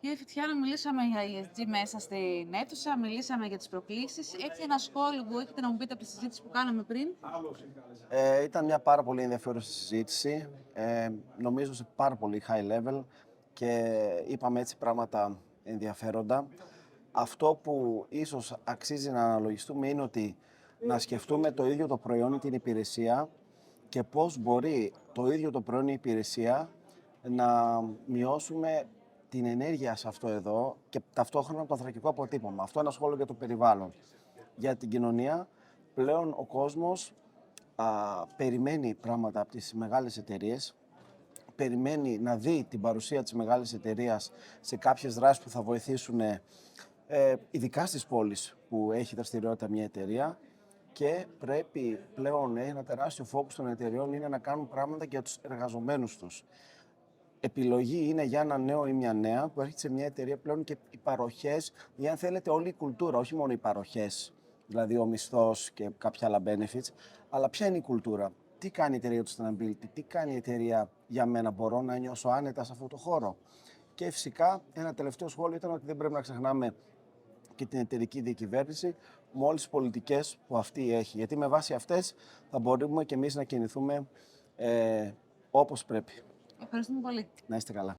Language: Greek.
Κύριε Φυτιάνο, μιλήσαμε για ESG μέσα στην αίθουσα, μιλήσαμε για τις προκλήσεις. Έχει ένα σχόλιο που έχετε να μου πείτε από τη συζήτηση που κάναμε πριν? Ήταν μια πάρα πολύ ενδιαφέρουσα συζήτηση, νομίζω σε πάρα πολύ high level και είπαμε έτσι πράγματα ενδιαφέροντα. Αυτό που ίσως αξίζει να αναλογιστούμε είναι ότι να σκεφτούμε το ίδιο το προϊόν ή την υπηρεσία και πώς μπορεί το ίδιο το προϊόν ή η υπηρεσία να μειώσουμε την ενέργεια σε αυτό εδώ και ταυτόχρονα το ανθρακικό αποτύπωμα. Αυτό είναι ένα σχόλιο για το περιβάλλον. Για την κοινωνία, πλέον ο κόσμος περιμένει πράγματα από τις μεγάλες εταιρείες, περιμένει να δει την παρουσία της μεγάλης εταιρείας σε κάποιες δράσεις που θα βοηθήσουν ειδικά στις πόλεις που έχει δραστηριότητα μια εταιρεία και πρέπει πλέον ένα τεράστιο φόκους των εταιρεών είναι να κάνουν πράγματα για τους εργαζομένους τους. Επιλογή είναι για ένα νέο ή μια νέα που έρχεται σε μια εταιρεία πλέον και οι παροχές, ή αν θέλετε όλη η κουλτούρα, όχι μόνο οι παροχές, δηλαδή ο μισθός και κάποια άλλα benefits, αλλά ποια είναι η κουλτούρα. Τι κάνει η εταιρεία του sustainability, τι κάνει η εταιρεία για μένα, μπορώ να νιώσω άνετα σε αυτό το χώρο. Και φυσικά ένα τελευταίο σχόλιο ήταν ότι δεν πρέπει να ξεχνάμε και την εταιρική διακυβέρνηση με όλες τις πολιτικές που αυτή έχει. Γιατί με βάση αυτές θα μπορούμε και εμείς να κινηθούμε όπως πρέπει. Ευχαριστούμε πολύ. Να είστε καλά.